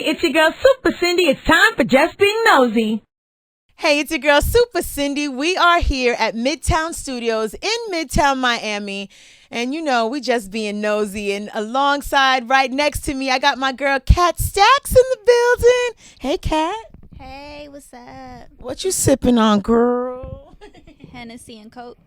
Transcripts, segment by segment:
it's your girl Super Cindy. It's time for Just Being Nosy. Hey, it's your girl Super Cindy. We are here at Midtown Studios in Midtown Miami. And you know, we just being nosy. And alongside, right next to me, I got my girl Kat Stacks in the building. Hey, Kat. Hey, what's up? What you sipping on, girl? Hennessy and Coke.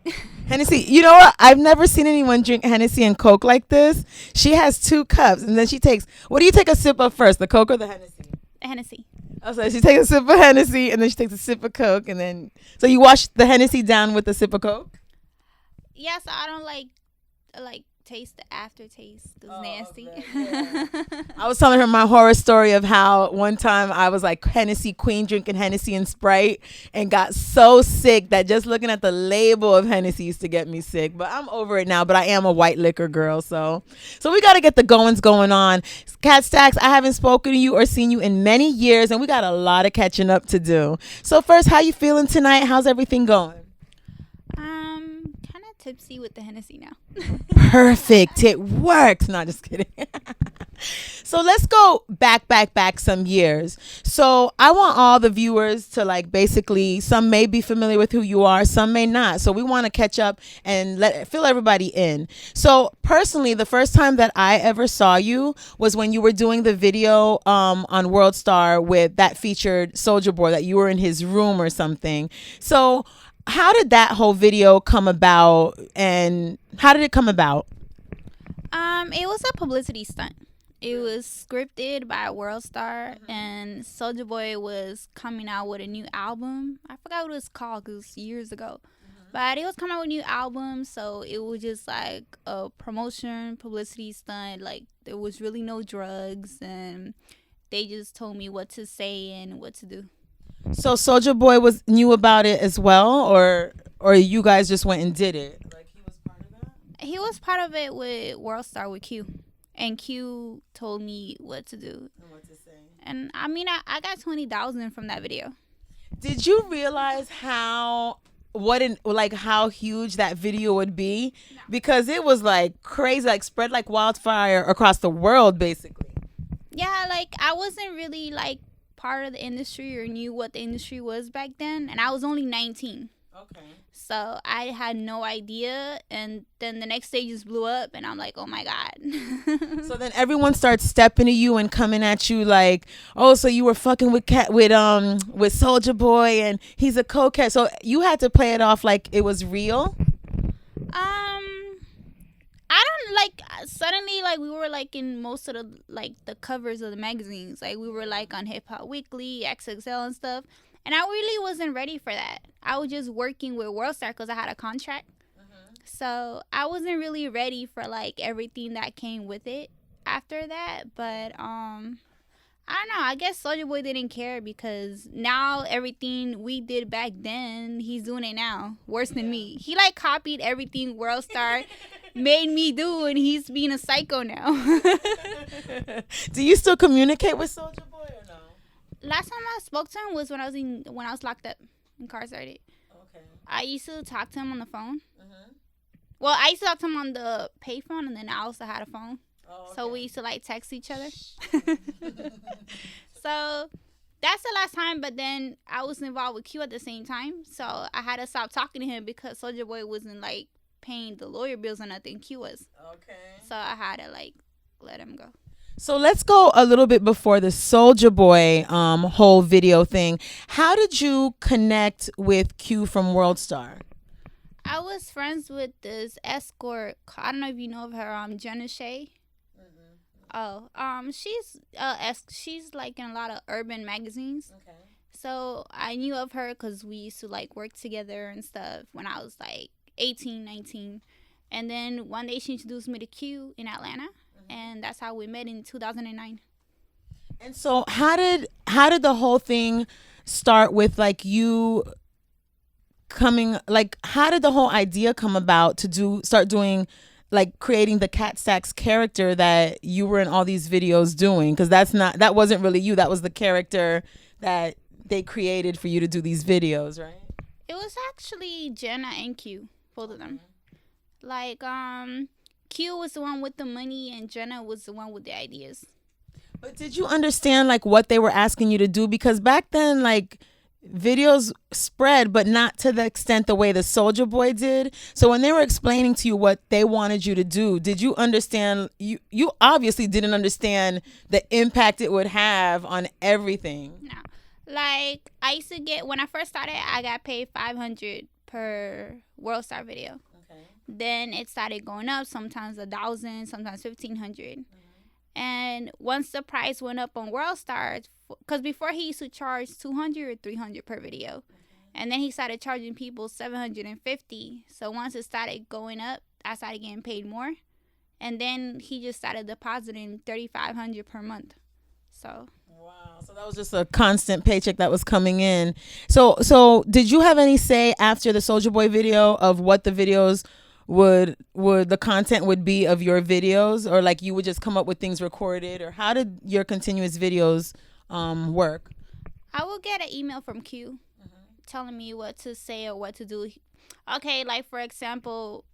Hennessy. You know what? I've never seen anyone drink Hennessy and Coke like this. She has 2 cups, and then she takes, what do you take a sip of first, the Coke or the Hennessy? Hennessy. Oh, so she takes a sip of Hennessy, and then she takes a sip of Coke, and then, so you wash the Hennessy down with a sip of Coke? Yes, I don't like taste the aftertaste. It's nasty. Okay, yeah. I was telling her my horror story of how one time I was like Hennessy queen drinking Hennessy and Sprite and got so sick that just looking at the label of Hennessy used to get me sick. But I'm over it now. But I am a white liquor girl, so we got to get the goings going on. Kat Stacks, I haven't spoken to you or seen you in many years, and we got a lot of catching up to do. So first, how you feeling tonight? How's everything going? Kind of tipsy with the Hennessy now. Perfect. It worked. No, just kidding. So let's go back some years. So I want all the viewers to basically, some may be familiar with who you are, some may not. So we want to catch up and fill everybody in. So personally, the first time that I ever saw you was when you were doing the video on World Star with that featured Soulja Boy, that you were in his room or something. So how did that whole video come about, and how did it come about? It was a publicity stunt. It was scripted by World Star, and Soulja Boy was coming out with a new album. I forgot what it was called because it was years ago. But he was coming out with a new album, so it was just like a promotion, publicity stunt. Like, there was really no drugs, and they just told me what to say and what to do. So Soulja Boy knew about it as well, or you guys just went and did it? Like, he was part of that? He was part of it with World Star with Q. And Q told me what to do. And what to say. And I mean, I got 20,000 from that video. Did you realize how huge that video would be? No. Because it was like crazy, like spread like wildfire across the world, basically. Yeah, like I wasn't really like part of the industry or knew what the industry was back then, and I was only 19. Okay. So I had no idea, and then the next day just blew up, and I'm like, oh my God. So then everyone starts stepping to you and coming at you like, oh, so you were fucking with Soulja Boy and he's a cokehead. So you had to play it off like it was real? I don't suddenly we were like in most of the covers of the magazines. Like we were like on Hip Hop Weekly, XXL and stuff. And I really wasn't ready for that. I was just working with World Star because I had a contract. So I wasn't really ready for like everything that came with it after that. But I don't know. I guess Soulja Boy didn't care because now everything we did back then, he's doing it now. Worse than me. He like copied everything World Star made me do, and he's being a psycho now. Do you still communicate with Soulja Boy or no? Last time I spoke to him was when I was locked up, incarcerated. Okay. I used to talk to him on the phone. Well, I used to talk to him on the payphone, and then I also had a phone. Oh, okay. So we used to like text each other. So that's the last time. But then I was involved with Q at the same time, so I had to stop talking to him because Soulja Boy wasn't like paying the lawyer bills or nothing. Q was. Okay. So I had to like let him go. So let's go a little bit before the Soulja Boy whole video thing. How did you connect with Q from World Star? I was friends with this escort. I don't know if you know of her, Jenna Shea. Oh, she's like in a lot of urban magazines. Okay. So I knew of her because we used to like work together and stuff when I was like 18, 19. And then one day she introduced me to Q in Atlanta. And that's how we met in 2009. And so how did the whole thing start with like you coming, like how did the whole idea come about to start doing, like creating the Kat Stacks character that you were in all these videos doing? Because that wasn't really you. That was the character that they created for you to do these videos, right? It was actually Jenna and Q, both of them. Like, Q was the one with the money and Jenna was the one with the ideas. But did you understand like what they were asking you to do? Because back then, like videos spread, but not to the extent the way the Soulja Boy did. So when they were explaining to you what they wanted you to do, did you understand? You obviously didn't understand the impact it would have on everything. No. Like, I used to get, when I first started, I got paid $500 per World Star video. Okay. Then it started going up, sometimes 1,000, sometimes 1,500. And once the price went up on World Stars, because before he used to charge 200 or 300 per video, and then he started charging people 750. So once it started going up, I started getting paid more, and then he just started depositing 3,500 per month. So wow, so that was just a constant paycheck that was coming in. So did you have any say after the Soulja Boy video of what the videos would the content would be of your videos, or like you would just come up with things recorded, or how did your continuous videos work? I will get an email from Q telling me what to say or what to do. Okay, like for example,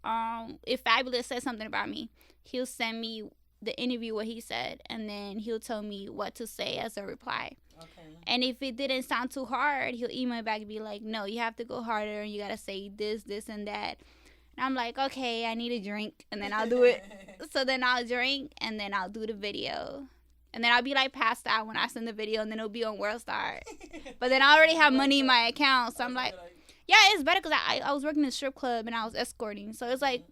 if Fabulous says something about me, he'll send me the interview what he said, and then he'll tell me what to say as a reply. Okay. And if it didn't sound too hard, he'll email back and be like, no, you have to go harder and you gotta say this, and that. And I'm like, okay, I need a drink, and then I'll do it. So then I'll drink, and then I'll do the video. And then I'll be like passed out when I send the video, and then it'll be on World Star. But then I already have money in my account, so I'm like, yeah, it's better because I was working in a strip club and I was escorting. So it's like,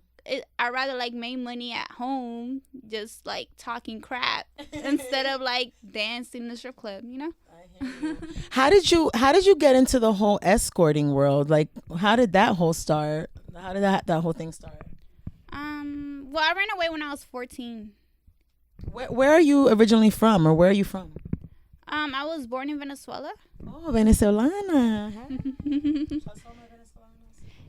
I'd rather like make money at home, just like talking crap instead of like dancing in the strip club, you know? How did you get into the whole escorting world? Like, how did that whole start? How did that whole thing start? Well, I ran away when I was 14. Where are you originally from, or where are you from? I was born in Venezuela. Oh, Venezolana.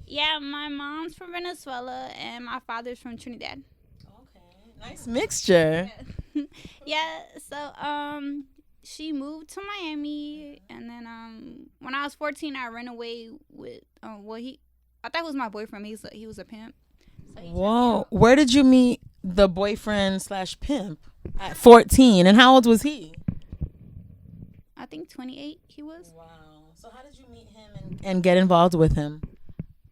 Yeah, my mom's from Venezuela and my father's from Trinidad. Okay, nice mixture. Yeah, so she moved to Miami, and then when I was 14, I ran away with I thought he was my boyfriend. He was a pimp. So whoa, where did you meet the boyfriend / pimp? At 14, and how old was he? I think 28 he was. Wow. So how did you meet him and get involved with him?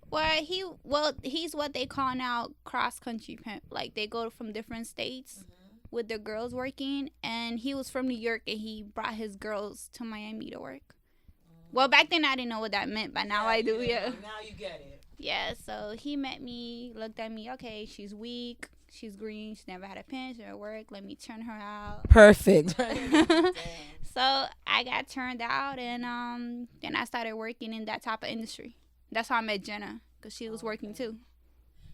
Well, he's what they call now cross-country pimp. Like, they go from different states with their girls working, and he was from New York, and he brought his girls to Miami to work. Well, back then I didn't know what that meant, but now I do, yeah. Now you get it. Yeah, so he met me, looked at me, okay, she's weak, she's green, she never had a pension at work, let me turn her out. Perfect. So I got turned out, and then I started working in that type of industry. That's how I met Jenna, because she was working too.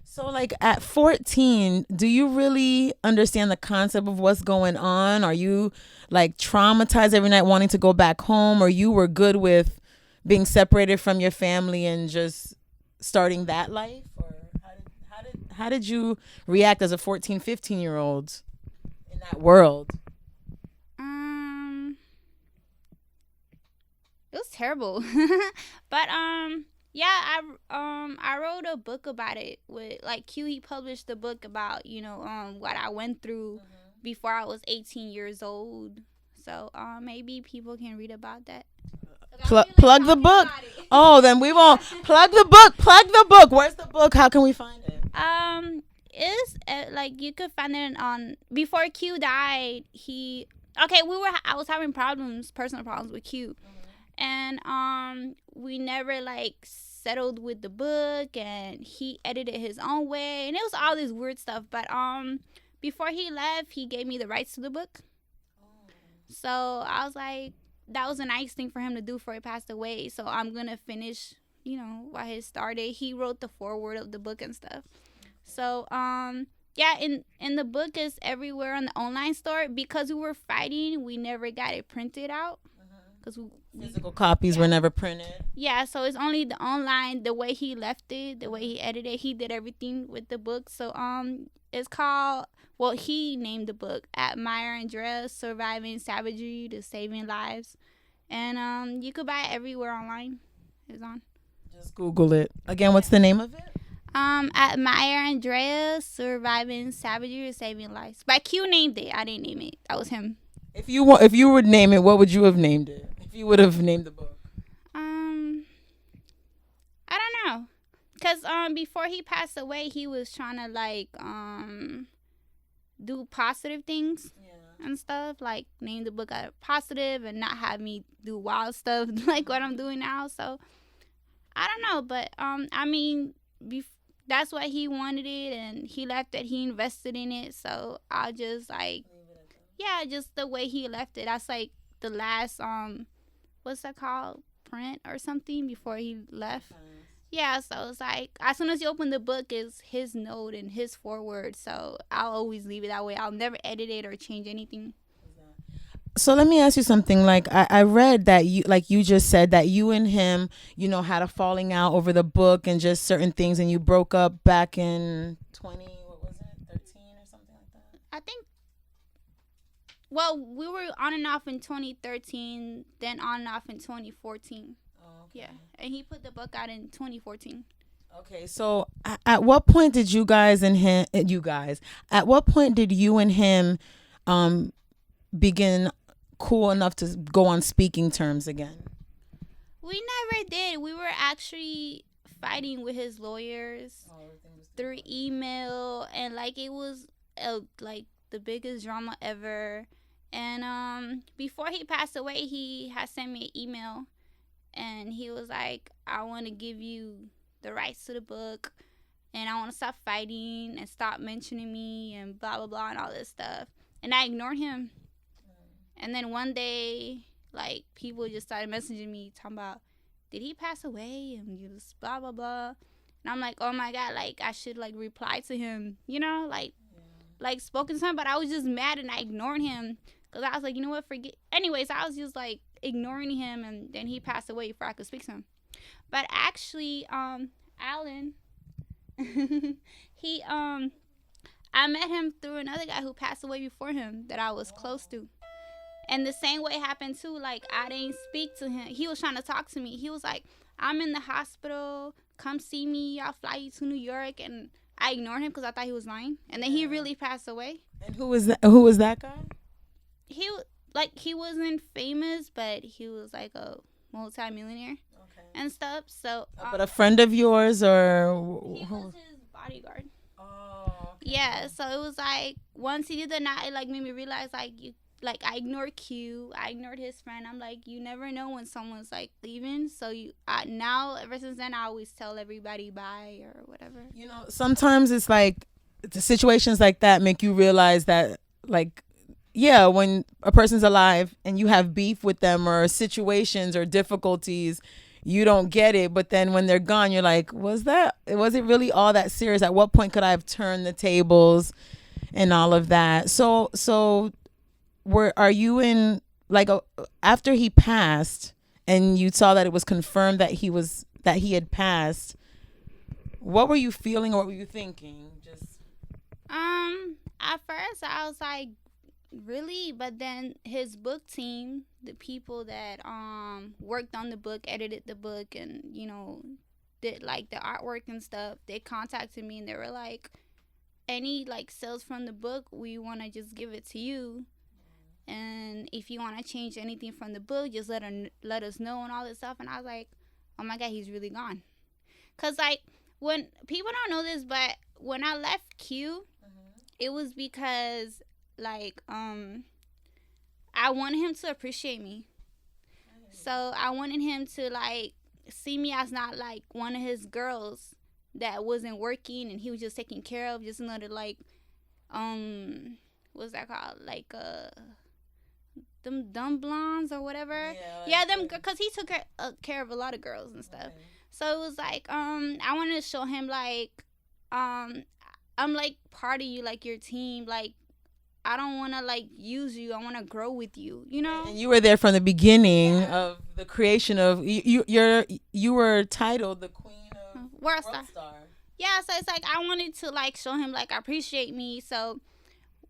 So, like, at 14, do you really understand the concept of what's going on? Are you, like, traumatized every night wanting to go back home? Or you were good with being separated from your family and just starting that life? Or how did you react as a 14, 15-year-old in that world? It was terrible. But, yeah, I wrote a book about it with like Q. He published the book about what I went through before I was 18 years old. So maybe people can read about that. Plug the book. Oh, then we won't plug the book. Plug the book. Where's the book? How can we find it? It's like you could find it on before Q died. I was having personal problems with Q. And we never like settled with the book, and he edited his own way, and it was all this weird stuff. But before he left, he gave me the rights to the book. So I was like, that was a nice thing for him to do before he passed away. So I'm gonna finish, what he started. He wrote the foreword of the book and stuff. So yeah, in the book is everywhere on the online store. Because we were fighting, we never got it printed out. Because physical copies were never printed. Yeah, so it's only the online, the way he left it, the way he edited, he did everything with the book. So it's called, he named the book Admire Andrea, Surviving Savagery to Saving Lives. And you could buy it everywhere online. It's on. Just Google it. Again, what's the name of it? Admire Andrea, Surviving Savagery to Saving Lives. But Q named it. I didn't name it. That was him. If you would name it, what would you have named it? If you would have named the book. I don't know, cause before he passed away, he was trying to like do positive things and stuff, like name the book positive and not have me do wild stuff like what I'm doing now. So I don't know, but I mean, that's what he wanted it, and he left it. He invested in it, so I'll just like, yeah, just the way he left it. That's like the last what's that called, print or something before he left. Yeah, so it's like as soon as you open the book, is his note and his foreword. So I'll always leave it that way. I'll never edit it or change anything. So let me ask you something. Like I read that you just said that you and him, had a falling out over the book and just certain things, and you broke up back in 13 or something like that. I think. Well, we were on and off in 2013, then on and off in 2014. Okay. Yeah, and he put the book out in 2014. Okay, so at what point did you and him begin cool enough to go on speaking terms again? We never did. We were actually fighting with his lawyers through email, and like it was like the biggest drama ever. And before he passed away, he had sent me an email, and he was like, I want to give you the rights to the book, and I want to stop fighting and stop mentioning me and blah blah blah and all this stuff. And I ignored him. And then one day, like, people just started messaging me talking about, did he pass away? And just blah blah blah. And I'm like, oh my god, like I should like reply to him, like spoken to him. But I was just mad and I ignored him. Because I was like, you know what, forget. Anyways, I was just like ignoring him, and then he passed away before I could speak to him. But actually, Alan, he, I met him through another guy who passed away before him that I was close to. And the same way happened too. Like, I didn't speak to him. He was trying to talk to me. He was like, I'm in the hospital. Come see me. I'll fly you to New York. And I ignored him because I thought he was lying. And then he really passed away. And who was that guy? He wasn't famous, but he was like a multi-millionaire and stuff. So, but a friend of yours, or he was his bodyguard. Oh, okay. Yeah. So it was like once he did that, it like made me realize I ignored Q, I ignored his friend. I'm like, you never know when someone's like leaving. So now ever since then, I always tell everybody bye or whatever. Sometimes it's like the situations like that make you realize that, like, yeah, when a person's alive and you have beef with them or situations or difficulties, you don't get it. But then when they're gone, you're like, was it really all that serious? At what point could I have turned the tables and all of that? So are you in, like, after he passed and you saw that it was confirmed that he had passed, what were you feeling or what were you thinking? At first I was like, really? But then his book team, the people that worked on the book, edited the book, and did like the artwork and stuff, they contacted me and they were like, any like sales from the book, we want to just give it to you, and if you want to change anything from the book, just let us know and all this stuff. And I was like, oh my god, he's really gone. Cause like, when people don't know this, but when I left Q, it was because like I wanted him to appreciate me. So I wanted him to like see me as not like one of his girls that wasn't working and he was just taking care of, just another like what's that called, like them dumb blondes or whatever. Yeah, them, because he took care of a lot of girls and stuff. So it was like I wanted to show him like I'm like part of you, like your team, like I don't want to like use you. I want to grow with you, And you were there from the beginning of the creation of you were titled the Queen of World Star. Yeah, so it's like I wanted to like show him like appreciate me. So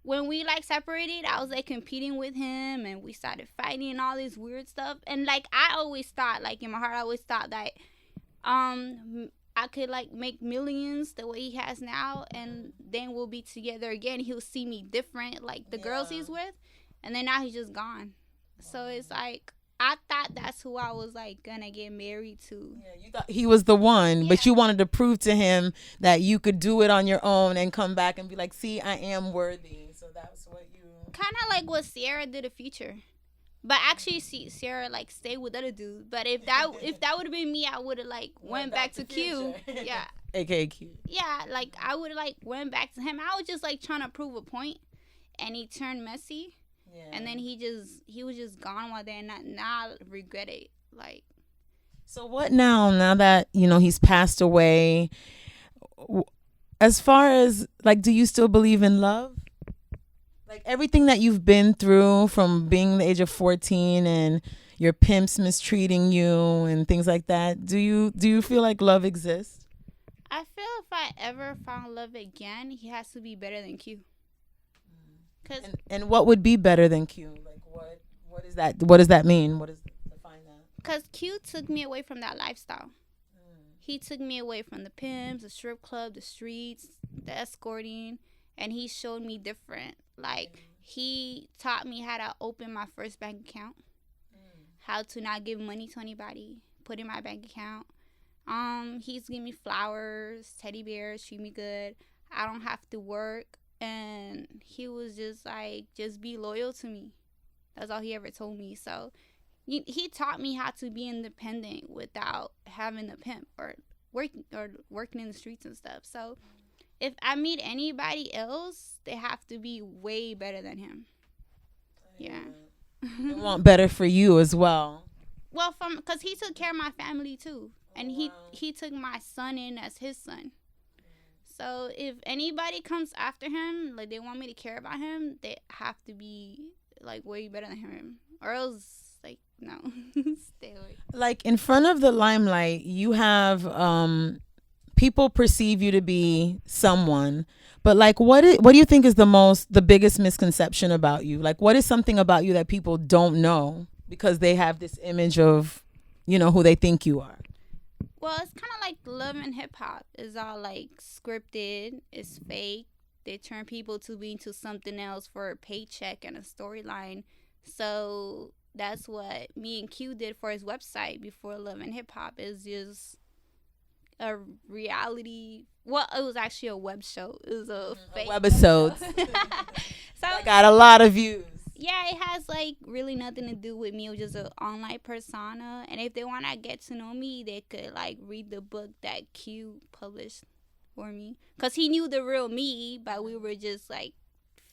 when we like separated, I was like competing with him and we started fighting and all this weird stuff. And like I always thought, like in my heart, I always thought that I could like make millions the way he has now, and then we'll be together again. He'll see me different, like the girls he's with. and then now he's just gone. So it's like, I thought that's who I was like gonna get married to. Yeah, you thought he was the one, but you wanted to prove to him that you could do it on your own and come back and be like, see, I am worthy. So that's what you... Kind of like what Sierra did in Future. But actually, see, Sierra like stayed with other dudes. But if that would have been me, I would have like went back to Q. Yeah. AKA Q. Yeah, like I would have like went back to him. I was just like trying to prove a point, and he turned messy. Yeah. And then he was just gone one day, and now I regret it. Like. So what now? Now that he's passed away, as far as like, do you still believe in love? Like everything that you've been through from being the age of 14 and your pimps mistreating you and things like that, do you feel like love exists? I feel if I ever found love again, he has to be better than Q. And what would be better than Q? Like what is that? What does that mean? What is define that? Because Q took me away from that lifestyle. He took me away from the pimps, the strip club, the streets, the escorting, and he showed me different. Like, he taught me how to open my first bank account, how to not give money to anybody, put in my bank account. He's giving me flowers, teddy bears, treat me good. I don't have to work. And he was just like, just be loyal to me. That's all he ever told me. So he taught me how to be independent without having a pimp or working in the streets and stuff. So if I meet anybody else, they have to be way better than him. Yeah. They want better for you as well. Well, because he took care of my family too. And he took my son in as his son. So if anybody comes after him, like they want me to care about him, they have to be like way better than him. Or else, like, no. Stay away. Like in front of the limelight, you have people perceive you to be someone, but like what do you think is the biggest misconception about you? Like what is something about you that people don't know because they have this image of who they think you are? Well, it's kind of like love and hip hop. It's all like scripted, it's fake. They turn people to be into something else for a paycheck and a storyline. So that's what me and Q did for his website before Love and Hip Hop. Is just a reality. Well, it was actually a web show. It was a fake webisode. So I got a lot of views. Yeah, it has like really nothing to do with me. It was just an online persona. And if they want to get to know me, they could like read the book that Q published for me. Because he knew the real me, but we were just like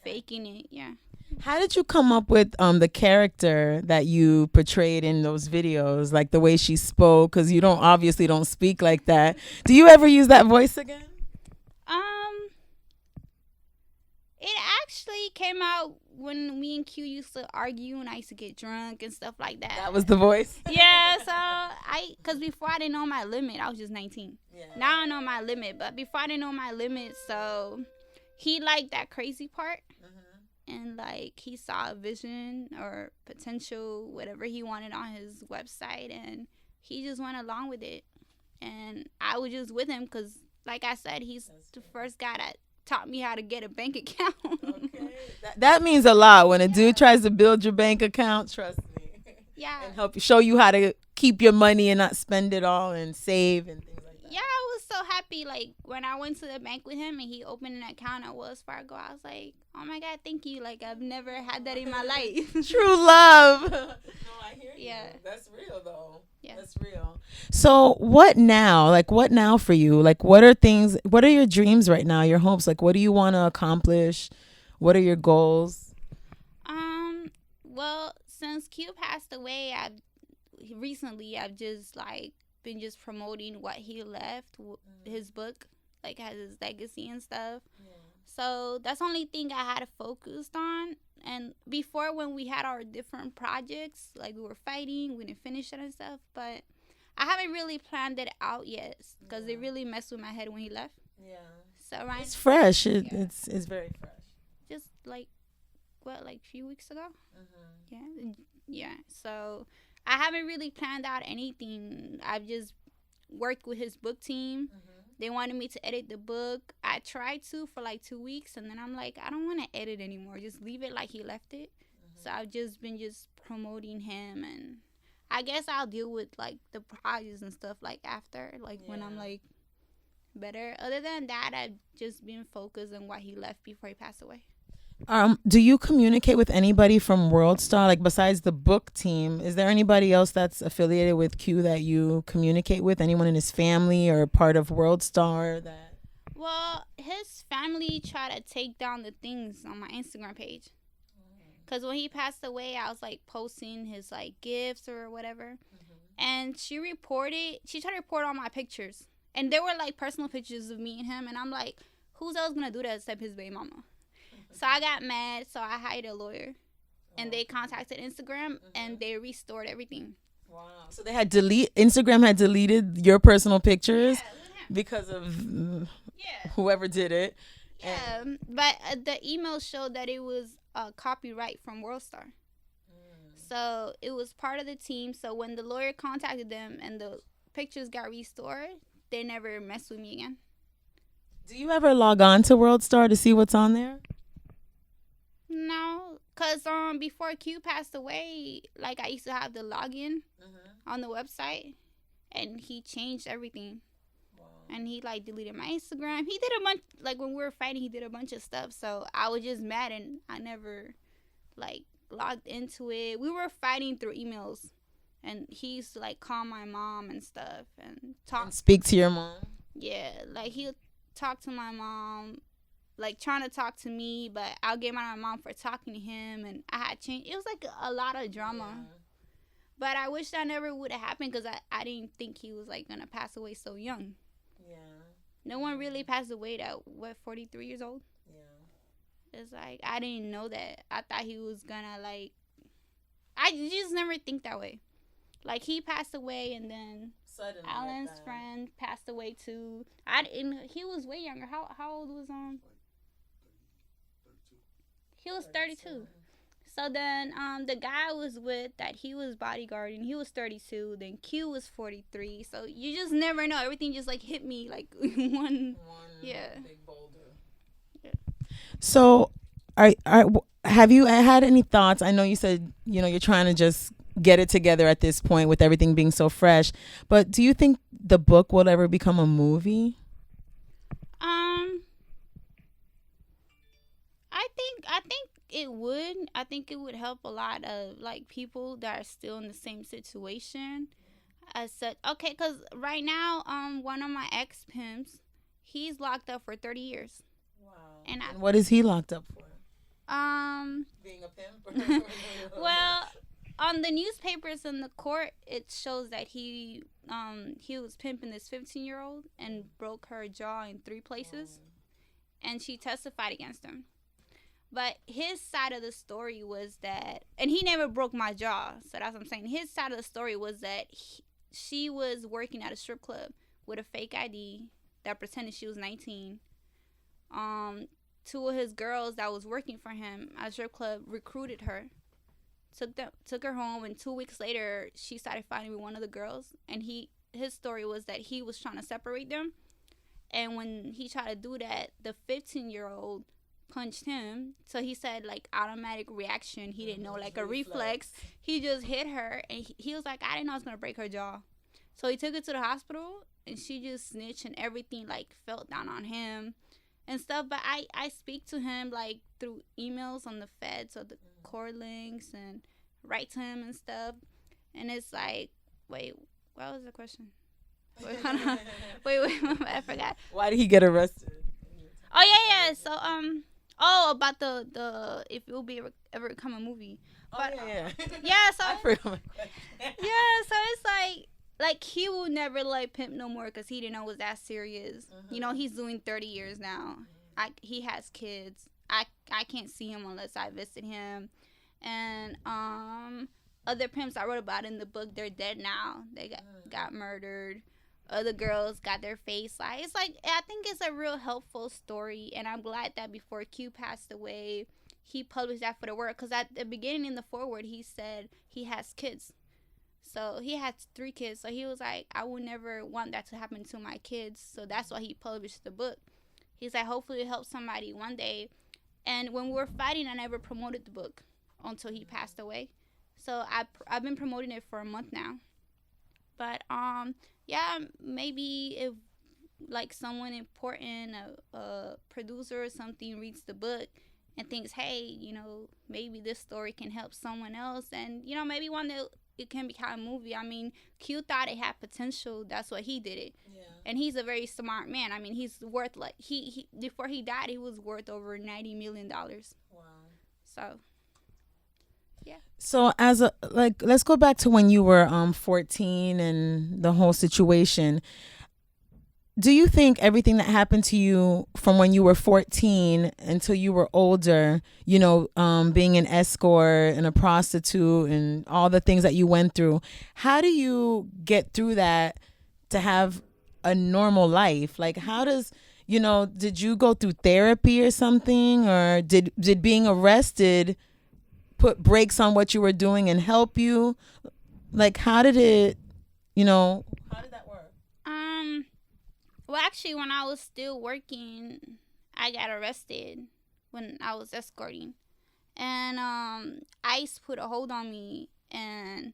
faking it. Yeah. How did you come up with the character that you portrayed in those videos? Like the way she spoke? Because you obviously don't speak like that. Do you ever use that voice again? It actually came out when me and Q used to argue and I used to get drunk and stuff like that. That was the voice? Yeah, so because before I didn't know my limit, I was just 19. Yeah. Now I know my limit, but before I didn't know my limit, so he liked that crazy part. And like he saw a vision or potential, whatever he wanted on his website, and he just went along with it. And I was just with him because, like I said, he's the first guy that taught me how to get a bank account. Okay. That means a lot when a dude tries to build your bank account. Trust me. Yeah. And show you how to keep your money and not spend it all and save and things like that. Yeah, I was so happy. Like when I went to the bank with him and he opened an account at Wells Fargo, I was like, oh my God, thank you. Like I've never had that in my life. True love. No, I hear you. Yeah. That's real though. Yeah. That's real. So what now? Like what now for you? Like what are your dreams right now? Your hopes? Like what do you want to accomplish? What are your goals? Well, since Q passed away, I've just like been just promoting what he left, his book, like has his legacy and stuff. Yeah. So that's the only thing I had focused on. And before, when we had our different projects, like we were fighting, we didn't finish it and stuff. But I haven't really planned it out yet because it really messed with my head when he left. Yeah. So right. It's fresh. It's very fresh. Just like a few weeks ago. Yeah. Yeah. So I haven't really planned out anything. I've just worked with his book team. They wanted me to edit the book. I tried to for like 2 weeks, and then I'm like, I don't want to edit anymore. Just leave it like he left it. So I've just been promoting him, and I guess I'll deal with like the prizes and stuff like after, like when I'm like better. Other than that, I've just been focused on what he left before he passed away. Do you communicate with anybody from World Star, like besides the book team? Is there anybody else that's affiliated with Q that you communicate with? Anyone in his family or part of World Star that? Well, his family tried to take down the things on my Instagram page. Because when he passed away, I was like posting his like gifts or whatever. And she tried to report all my pictures. And there were like personal pictures of me and him. And I'm like, who's else going to do that except his baby mama? So I got mad. So I hired a lawyer. And they contacted Instagram and they restored everything. Wow. So they had Instagram had deleted your personal pictures because of whoever did it. Yeah. But the email showed that it was copyright from World Star. So it was part of the team. So when the lawyer contacted them and the pictures got restored, they never messed with me again. Do you ever log on to World Star to see what's on there? No, cause before Q passed away, like I used to have the login on the website, and he changed everything. And he like deleted my Instagram. He did a bunch, like when we were fighting, he did a bunch of stuff. So I was just mad, and I never like logged into it. We were fighting through emails, and he used to like call my mom and stuff and talk. And speak to your mom. Yeah, like he'll talk to my mom, like trying to talk to me, but I'll get mad at my mom for talking to him, and I had changed. It was like a lot of drama. Yeah. But I wish that never would have happened because I didn't think he was like gonna pass away so young. Yeah. No one really passed away at 43 years old? Yeah. It's like I didn't know that. I thought he was gonna like I just never think that way. Like he passed away and then suddenly Alan's friend passed away too. He was way younger. How old was He was 32. So then the guy I was with that he was bodyguarding, he was 32. Then Q was 43. So you just never know. Everything just like hit me like one big boulder. Yeah. So have you had any thoughts? I know you said, you're trying to just get it together at this point with everything being so fresh. But do you think the book will ever become a movie? I think it would. I think it would help a lot of like people that are still in the same situation as such. Okay, because right now, one of my ex pimps, he's locked up for 30 years. Wow. And what is he locked up for? Being a pimp. Well, on the newspapers in the court, it shows that he was pimping this 15-year-old and broke her jaw in 3 places, and she testified against him. But his side of the story was that, and he never broke my jaw, so that's what I'm saying. His side of the story was that she was working at a strip club with a fake ID that pretended she was 19. 2 of his girls that was working for him at a strip club recruited her, took her home, and 2 weeks later, she started fighting with one of the girls. And his story was that he was trying to separate them, and when he tried to do that, the 15-year-old punched him. So he said like automatic reaction. He didn't know, like a reflex. He just hit her, and he was like, I didn't know I was gonna break her jaw. So he took her to the hospital, and she just snitched, and everything like fell down on him and stuff. But I speak to him like through emails on the feds or the court links and write to him and stuff. And it's like, wait, what was the question? Wait, I forgot. Why did he get arrested? Oh yeah. So about the if it will be ever become a movie. But, yeah. Yeah. So I forgot my question. Yeah. So it's like he will never like pimp no more because he didn't know it was that serious. He's doing 30 years now. He has kids. I can't see him unless I visit him. And other pimps I wrote about in the book, they're dead now. They got murdered. Other girls got their face it's like I think it's a real helpful story, and I'm glad that before Q passed away, he published that for the world. Because at the beginning in the foreword, he said he has kids. So he had 3 kids. So he was like, I would never want that to happen to my kids. So that's why he published the book. He's like, hopefully it helps somebody one day. And when we were fighting, I never promoted the book until he passed away. So I've been promoting it for a month now. But yeah, maybe if like someone important, a producer or something, reads the book and thinks, hey, you know, maybe this story can help someone else, and you know, maybe one day it can become a movie. I mean, Q thought it had potential. That's why he did it. Yeah. And he's a very smart man. I mean, he's worth like he before he died, he was worth over $90 million. Wow. So. Yeah. So as a like, let's go back to when you were 14 and the whole situation. Do you think everything that happened to you from when you were 14 until you were older, you know, being an escort and a prostitute and all the things that you went through, how do you get through that to have a normal life? Like, how does, you know, did you go through therapy or something, or did being arrested put brakes on what you were doing and help you? Like, how did it, you know, how did that work? Well, actually, when I was still working, I got arrested when I was escorting. And ICE put a hold on me, and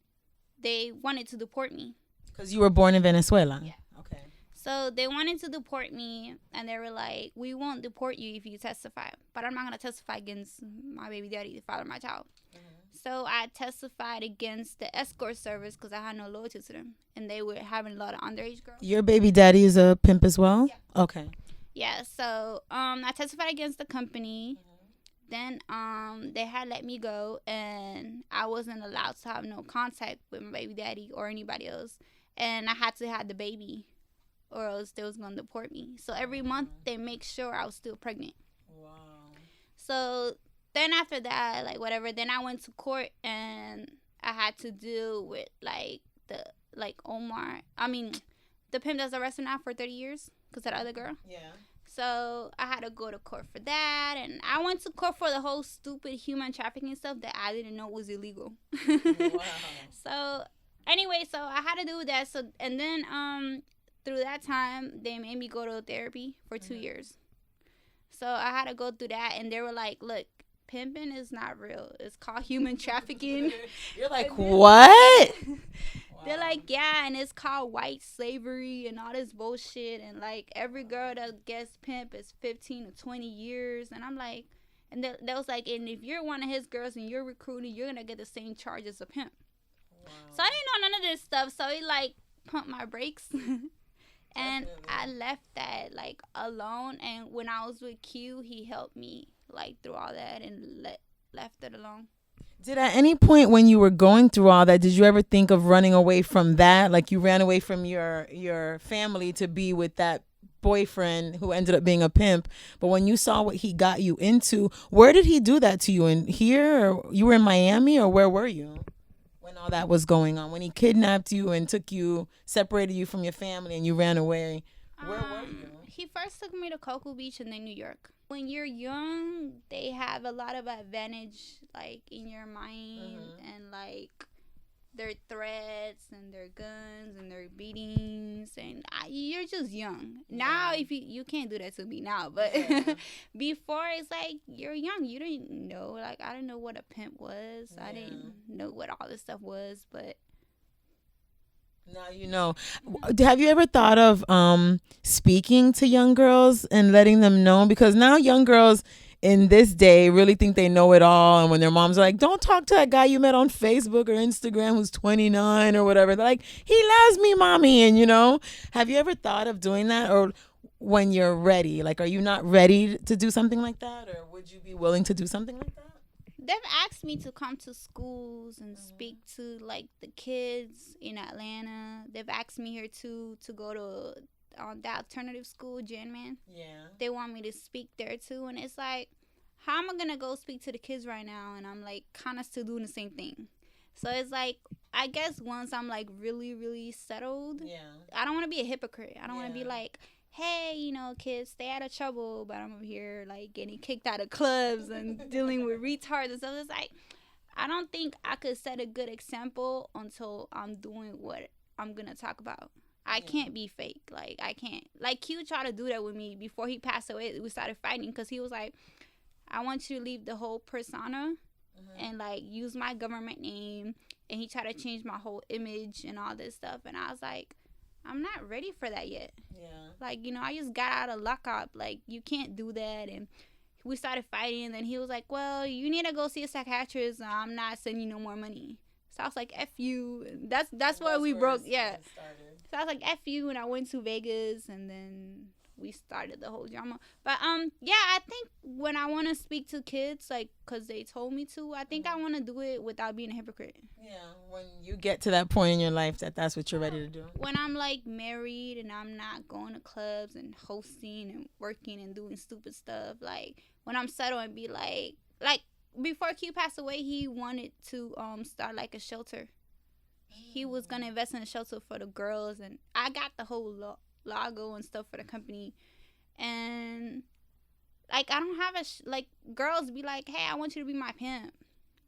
they wanted to deport me. Because you were born in Venezuela? Yeah. Okay. So they wanted to deport me, and they were like, we won't deport you if you testify. But I'm not going to testify against my baby daddy, the father of my child. Mm-hmm. So I testified against the escort service because I had no loyalty to them. And they were having a lot of underage girls. Your baby daddy is a pimp as well? Yeah. Okay. Yeah, so I testified against the company. Mm-hmm. Then they had let me go, and I wasn't allowed to have no contact with my baby daddy or anybody else. And I had to have the baby, or else they was going to deport me. So every month they make sure I was still pregnant. Wow. So then after that, like whatever, then I went to court, and I had to deal with the pimp that's arrested now for 30 years because of that other girl. Yeah. So I had to go to court for that, and I went to court for the whole stupid human trafficking stuff that I didn't know was illegal. Wow. So anyway, so I had to do that. So and then through that time, they made me go to therapy for 2 years. So I had to go through that, and they were like, look, pimping is not real. It's called human trafficking. You're like, what? They're like, yeah, and it's called white slavery and all this bullshit. And, like, every girl that gets pimp is 15 to 20 years. And I'm like, and they was like, and if you're one of his girls and you're recruiting, you're going to get the same charge as a pimp. Wow. So I didn't know none of this stuff. So it, like, pumped my brakes. And I left that, like, alone. And when I was with Q, he helped me, like, through all that and left it alone. Did at any point when you were going through all that, did you ever think of running away from that? Like, you ran away from your family to be with that boyfriend who ended up being a pimp. But when you saw what he got you into, where did he do that to you? In here? Or you were in Miami, or where were you when all that was going on? When he kidnapped you and separated you from your family and you ran away, where were you? He first took me to Cocoa Beach and then New York. When you're young, they have a lot of advantage, like, in your mind, and, like, their threats and their guns and their beatings, and you're just young. Yeah. Now, if you can't do that to me now, but before, it's like, you're young. You didn't know, like, I didn't know what a pimp was. Yeah. I didn't know what all this stuff was, but now you know. Have you ever thought of speaking to young girls and letting them know? Because now young girls in this day really think they know it all. And when their moms are like, don't talk to that guy you met on Facebook or Instagram who's 29 or whatever. They're like, he loves me, mommy. And, you know, have you ever thought of doing that? Or when you're ready? Like, are you not ready to do something like that? Or would you be willing to do something like that? They've asked me to come to schools and speak to, like, the kids in Atlanta. They've asked me here, too, to go to the alternative school, JAMZ. Yeah. They want me to speak there, too. And it's like, how am I going to go speak to the kids right now? And I'm, like, kind of still doing the same thing. So it's like, I guess once I'm, like, really, really settled, I don't want to be a hypocrite. I don't want to be like, hey, you know, kids, stay out of trouble, but I'm over here, like, getting kicked out of clubs and dealing with retards and stuff. It's like, I don't think I could set a good example until I'm doing what I'm going to talk about. I can't be fake. Like, I can't. Like, Q tried to do that with me before he passed away. We started fighting because he was like, I want you to leave the whole persona and like use my government name, and he tried to change my whole image and all this stuff. And I was like, I'm not ready for that yet. Yeah. Like, you know, I just got out of lockup. Like, you can't do that. And we started fighting, and then he was like, well, you need to go see a psychiatrist. I'm not sending you no more money. So I was like, F you. And that's why we broke. Yeah. So I was like, F you, and I went to Vegas, and then we started the whole drama. But yeah, I think when I want to speak to kids, like, because they told me to, I think I want to do it without being a hypocrite. Yeah, when you get to that point in your life that's what you're ready to do. When I'm like married and I'm not going to clubs and hosting and working and doing stupid stuff, like when I'm settled and be like before Q passed away, he wanted to start like a shelter. He was gonna invest in a shelter for the girls, and I got the whole logo and stuff for the company. And like, I don't have like girls be like, hey, I want you to be my pimp.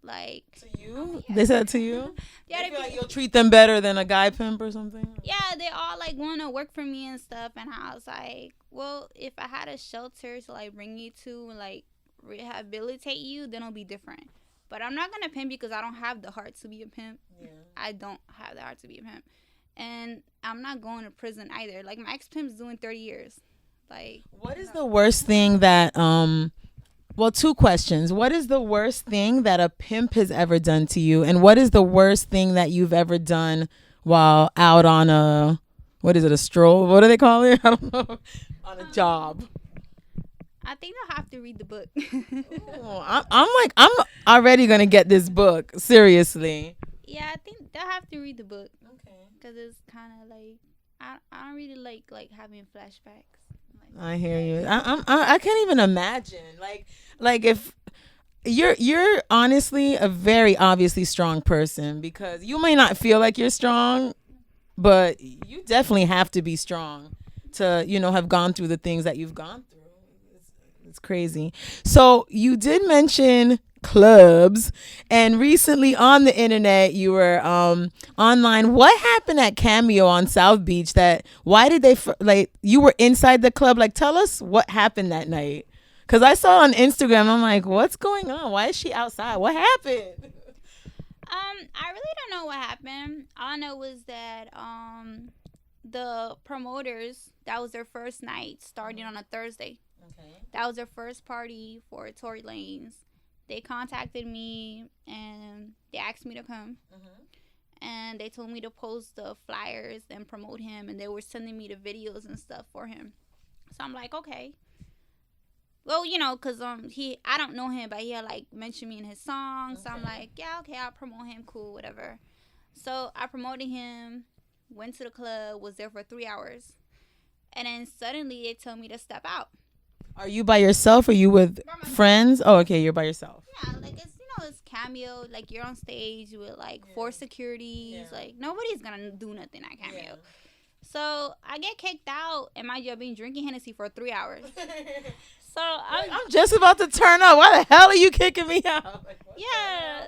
Like, to you? Yeah. They said to you? Yeah, they feel like you'll treat them better than a guy pimp or something? Yeah, they all like want to work for me and stuff. And I was like, well, if I had a shelter to like bring you to and like rehabilitate you, then it'll be different. But I'm not gonna pimp you because I don't have the heart to be a pimp. Yeah. I don't have the heart to be a pimp. And I'm not going to prison either. Like, my ex-pimp's doing 30 years. Like, what is the worst thing that well, two questions. What is the worst thing that a pimp has ever done to you? And what is the worst thing that you've ever done while out on a, what is it, a stroll? What do they call it? I don't know. On a job. I think I'll have to read the book. I'm already going to get this book. Seriously. Yeah, I think they'll have to read the book. Okay. Because it's kind of like, I don't really like having flashbacks. I hear you. I can't even imagine. Like if you're honestly a very obviously strong person, because you may not feel like you're strong, but you definitely have to be strong to, you know, have gone through the things that you've gone through. It's crazy. So you did mention clubs, and recently on the internet you were online. What happened at Cameo on South Beach? Why did they like you were inside the club? Like, tell us what happened that night, because I saw on Instagram. I'm like, what's going on? Why is she outside? What happened? I really don't know what happened. All I know was that the promoters, that was their first night, starting on a Thursday. Okay. That was their first party for Tory Lanez. They contacted me and they asked me to come. Mm-hmm. And they told me to post the flyers and promote him, and they were sending me the videos and stuff for him. So I'm like, okay. Well, you know, because I don't know him, but he had like mentioned me in his song. Okay. So I'm like, yeah, okay, I'll promote him, cool, whatever. So I promoted him, went to the club, was there for 3 hours. And then suddenly they tell me to step out. Are you by yourself? Or are you with friends? Oh, okay, you're by yourself. Yeah, like it's Cameo. Like, you're on stage with like 4 securities. Yeah. Like, nobody's gonna do nothing at Cameo. Yeah. So I get kicked out, and mind you, I've been drinking Hennessy for 3 hours. So I'm just about to turn up. Why the hell are you kicking me out? Like, yeah.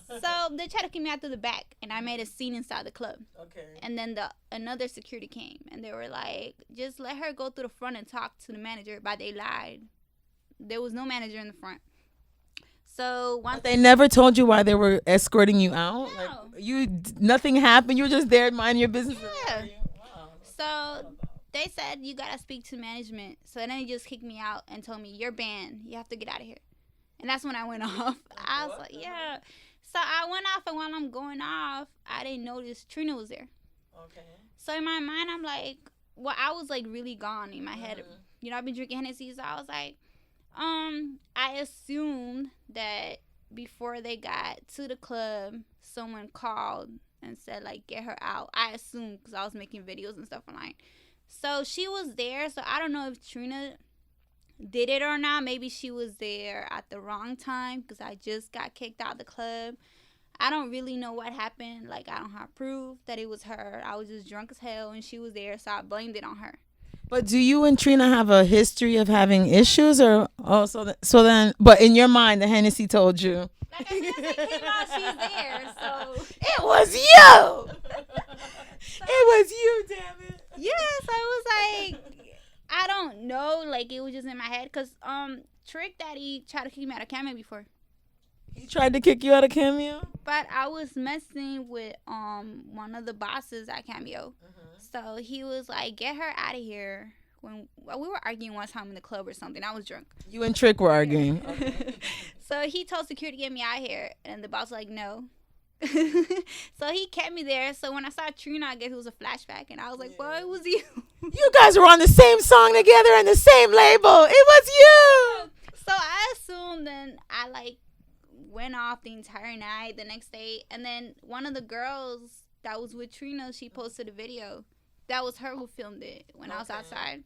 So they tried to kick me out to the back, and I made a scene inside the club. Okay. And then another security came, and they were like, just let her go through the front and talk to the manager. But they lied. There was no manager in the front. So once they never told you why they were escorting you out? No. Like, nothing happened. You were just there minding your business. Yeah. Wow. So they said, you got to speak to management. So then they just kicked me out and told me, you're banned. You have to get out of here. And that's when I went off. I was like, yeah. So I went off, and while I'm going off, I didn't notice Trina was there. Okay. So in my mind, I'm like, well, I was like really gone in my head. You know, I've been drinking Hennessy, so I was like, I assumed that before they got to the club, someone called and said, like, get her out. I assumed, because I was making videos and stuff online. So she was there, so I don't know if Trina did it or not. Maybe she was there at the wrong time, because I just got kicked out of the club. I don't really know what happened. Like, I don't have proof that it was her. I was just drunk as hell, and she was there, so I blamed it on her. But do you and Trina have a history of having issues, or so then? But in your mind, the Hennessy told you. Like, as soon as they came out, she's there. So it was you. It was you, damn it. Yes, I was like, I don't know. Like, it was just in my head, because Trick Daddy tried to kick me out of Cameo before. He tried to kick you out of Cameo? But I was messing with one of the bosses at Cameo. So he was like, get her out of here. When we were arguing one time in the club or something. I was drunk. You and Trick were arguing. Okay. So he told security to get me out of here. And the boss was like, no. So he kept me there. So when I saw Trina, I guess it was a flashback. And I was like, well, it was you. You guys were on the same song together and the same label. It was you. So I assumed then I like went off the entire night the next day. And then one of the girls that was with Trina, she posted a video. That was her who filmed it when I was outside.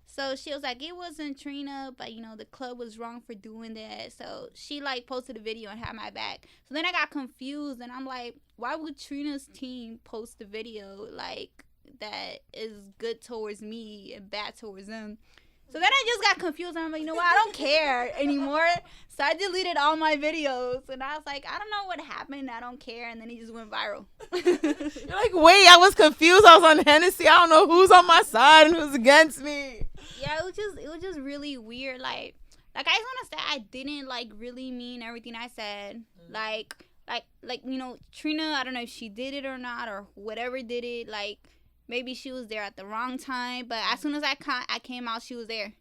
So she was like, it wasn't Trina, but, you know, the club was wrong for doing that. So she, like, posted a video and had my back. So then I got confused, and I'm like, why would Trina's team post a video, like, that is good towards me and bad towards them? So then I just got confused, and I'm like, you know what, I don't care anymore. So I deleted all my videos, and I was like, I don't know what happened, I don't care, and then it just went viral. You're like, wait, I was confused. I was on Hennessy. I don't know who's on my side and who's against me. Yeah, it was just really weird. Like I just want to say I didn't, like, really mean everything I said. Like, you know, Trina, I don't know if she did it or not or whatever did it, like, maybe she was there at the wrong time, but as soon as I came out, she was there.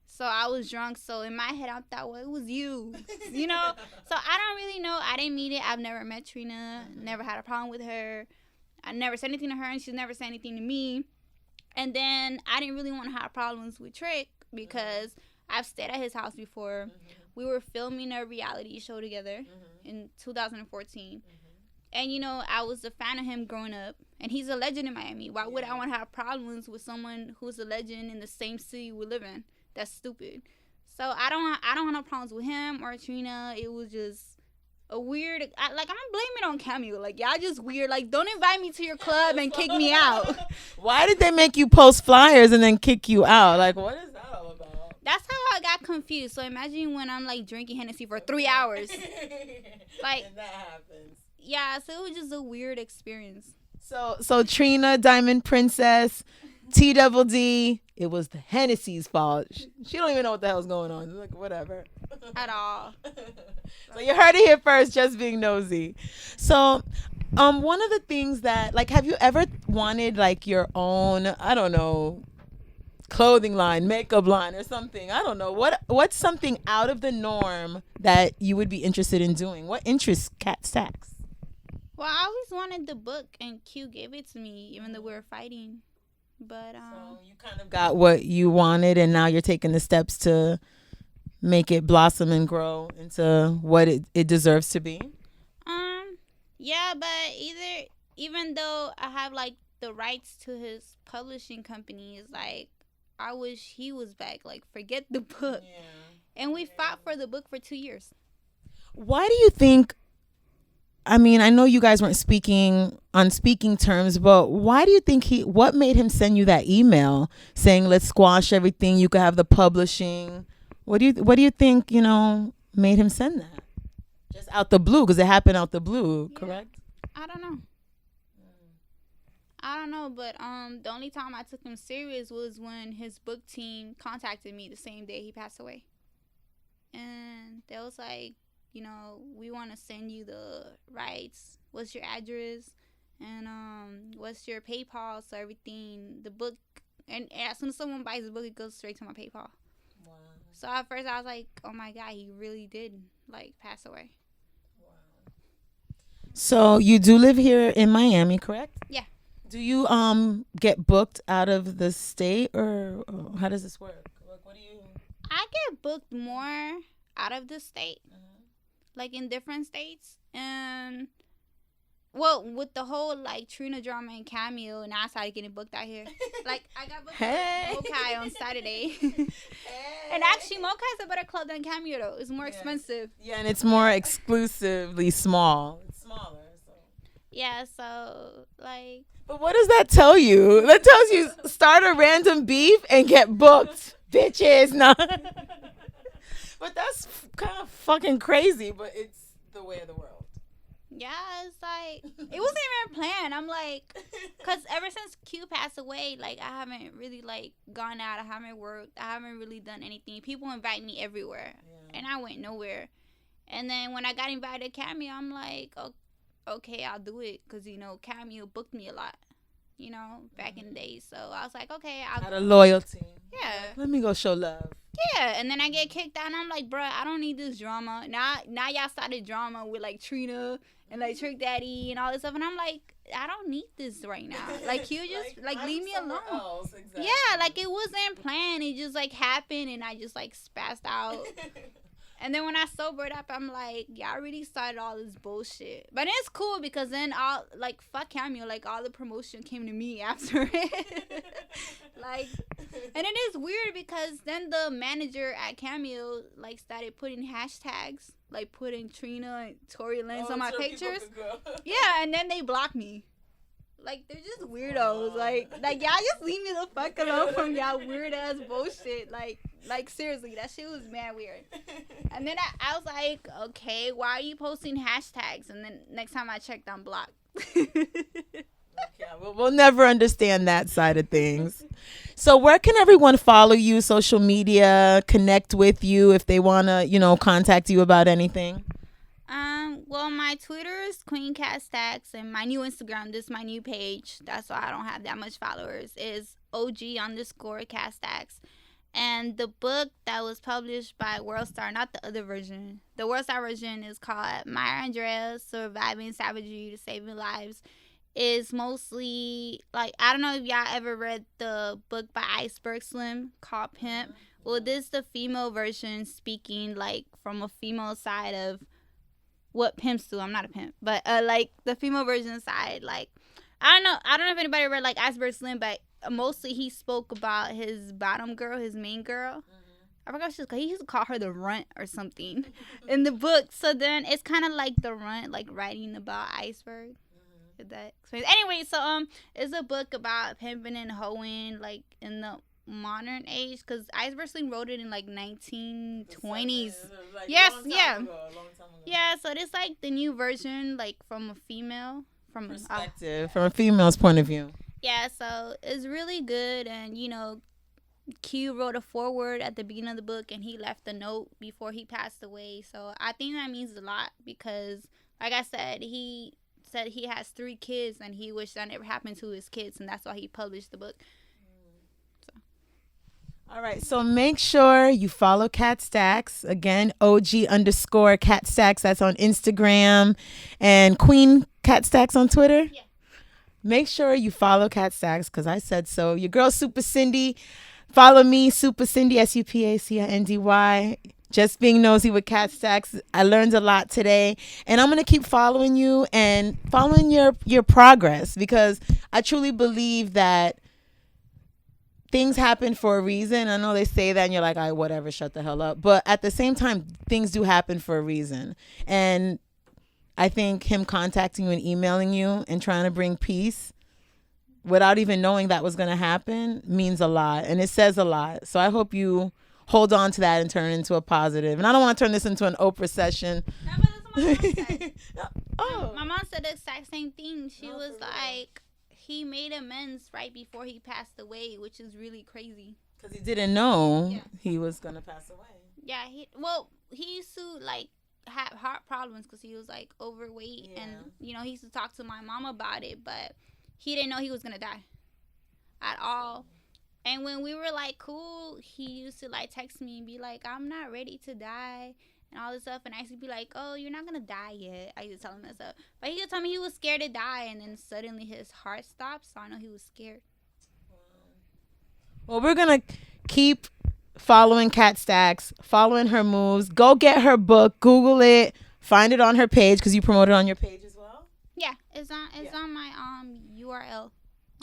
So I was drunk. So in my head, I thought, well, it was you, you know? So I don't really know. I didn't meet it. I've never met Trina, never had a problem with her. I never said anything to her, and she's never said anything to me. And then I didn't really want to have problems with Trick because I've stayed at his house before. We were filming a reality show together in 2014. And, you know, I was a fan of him growing up. And he's a legend in Miami. Why would I want to have problems with someone who's a legend in the same city we live in? That's stupid. So I don't have no problems with him or Trina. It was just a weird, I'm going to blame it on Cameo. Like, y'all just weird. Like, don't invite me to your club and kick me out. Why did they make you post flyers and then kick you out? Like, what is that all about? That's how I got confused. So imagine when I'm, like, drinking Hennessy for 3 hours. Like, and that happens. Yeah, so it was just a weird experience. So Trina, Diamond Princess, T Double D, it was the Hennessy's fault. She don't even know what the hell's going on. Like, whatever. At all. So you heard it here first, just being nosy. So one of the things that, like, have you ever wanted, like, your own, I don't know, clothing line, makeup line or something? I don't know. What's something out of the norm that you would be interested in doing? What interests Kat Stacks? Well, I always wanted the book, and Q gave it to me, even though we were fighting. But so you kind of got what you wanted, and now you're taking the steps to make it blossom and grow into what it deserves to be. Yeah, but even though I have, like, the rights to his publishing company, is like, I wish he was back. Like, forget the book. Yeah. And we fought for the book for 2 years. Why do you think? I mean, I know you guys weren't speaking on speaking terms, but why do you think what made him send you that email saying, let's squash everything, you could have the publishing? What do you think, you know, made him send that? Just out the blue, because it happened out the blue, yeah. Correct? I don't know, but the only time I took him serious was when his book team contacted me the same day he passed away. And they was like, you know, we want to send you the rights. What's your address? And what's your PayPal? So everything, the book, and as soon as someone buys the book, it goes straight to my PayPal. Wow. So at first I was like, oh my God, he really did, like, pass away. Wow. So you do live here in Miami, correct? Yeah. Do you get booked out of the state, or how does this work? Like, what do you? I get booked more out of the state. Like, in different states. And, well, with the whole, like, Trina drama and Cameo, and I started getting booked out here. Like, I got booked at Mokai on Saturday. And actually, Mokai is a better club than Cameo, though. It's more expensive. Yeah, and it's more exclusively small. It's smaller, so. Yeah, so, like. But what does that tell you? That tells you start a random beef and get booked. Bitches, no. But that's kind of fucking crazy, but it's the way of the world. Yeah, it's like, it wasn't even planned. I'm like, because ever since Q passed away, like, I haven't really, like, gone out. I haven't worked. I haven't really done anything. People invite me everywhere, and I went nowhere. And then when I got invited to Cameo, I'm like, okay, I'll do it. Because, Cameo booked me a lot, back in the days. So I was like, okay, I'll Out of loyalty. Yeah. Let me go show love. Yeah, and then I get kicked out, and I'm like, bruh, I don't need this drama. Now y'all started drama with, like, Trina and, like, Trick Daddy and all this stuff, and I'm like, I don't need this right now. Like, you just, like leave me alone. Else, exactly. Yeah, like, it wasn't planned. It just, like, happened, and I just, like, spazzed out. And then when I sobered up, I'm like, y'all really started all this bullshit. But it's cool because then fuck Cameo, like, all the promotion came to me after it. Like, and it is weird because then the manager at Cameo, like, started putting hashtags, like, putting Trina and Tory Lanez on my pictures. Yeah, and then they blocked me. Like, they're just weirdos. Like y'all just leave me the fuck alone from y'all weird ass bullshit. Like seriously, that shit was mad weird. And then I was like, okay, why are you posting hashtags? And then next time I checked, I'm blocked. Yeah, we'll never understand that side of things. So where can everyone follow you, social media, connect with you if they want to, contact you about anything? Well, my Twitter is Queen Cat Stacks, and my new Instagram, this is my new page. That's why I don't have that much followers, is OG_Cat Stacks. And the book that was published by Worldstar, not the other version. The Worldstar version is called Maya Andrea Surviving Savagery to Saving Lives. Is mostly, like, I don't know if y'all ever read the book by Iceberg Slim called Pimp. Well, this is the female version speaking, like, from a female side of what pimps do. I'm not a pimp, but like the female version side, like I don't know if anybody read like Iceberg Slim, but mostly he spoke about his bottom girl, his main girl. I forgot what she was called. He used to call her the runt or something in the book. So then it's kind of like the runt, like writing about Iceberg. If that explains. Anyway, so it's a book about pimping and hoeing, like in the modern age, because Iceberg Slim wrote it in like 1920s. Like Yes, long time yeah. ago, a long time ago. Yeah, so it's like the new version, like from a female perspective, from a female's point of view. Yeah, so it's really good, and Q wrote a foreword at the beginning of the book, and he left a note before he passed away. So I think that means a lot because, like I said, he said he has 3 kids, and he wished that never happened to his kids, and that's why he published the book. All right, so make sure you follow Cat Stacks. Again, OG_Cat Stacks. That's on Instagram. And Queen Cat Stacks on Twitter. Yeah. Make sure you follow Cat Stacks because I said so. Your girl, Supa Cindy. Follow me, Supa Cindy, SUPACINDY. Just being nosy with Cat Stacks. I learned a lot today. And I'm going to keep following you and following your progress because I truly believe that things happen for a reason. I know they say that and you're like, all right, whatever, shut the hell up. But at the same time, things do happen for a reason. And I think him contacting you and emailing you and trying to bring peace without even knowing that was going to happen means a lot. And it says a lot. So I hope you hold on to that and turn it into a positive. And I don't want to turn this into an Oprah session. No, but that's what my mom said. Oh. My mom said the exact same thing. She was like, he made amends right before he passed away, which is really crazy. Because he didn't know he was going to pass away. Yeah, he used to, like, have heart problems because he was, like, overweight. Yeah. And, he used to talk to my mom about it, but he didn't know he was going to die at all. And when we were, like, cool, he used to, like, text me and be like, I'm not ready to die. And all this stuff, and I used to be like, oh, you're not gonna die yet. I used to tell him that stuff, but he would tell me he was scared to die, and then suddenly his heart stopped, so I know he was scared. Well, we're gonna keep following Cat Stacks, following her moves. Go get her book, Google it, find it on her page because you promote it on your page as well. Yeah, it's on my URL.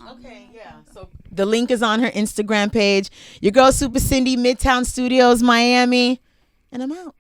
Okay, yeah. So the link is on her Instagram page. Your girl, Supa Cindy, Midtown Studios, Miami, and I'm out.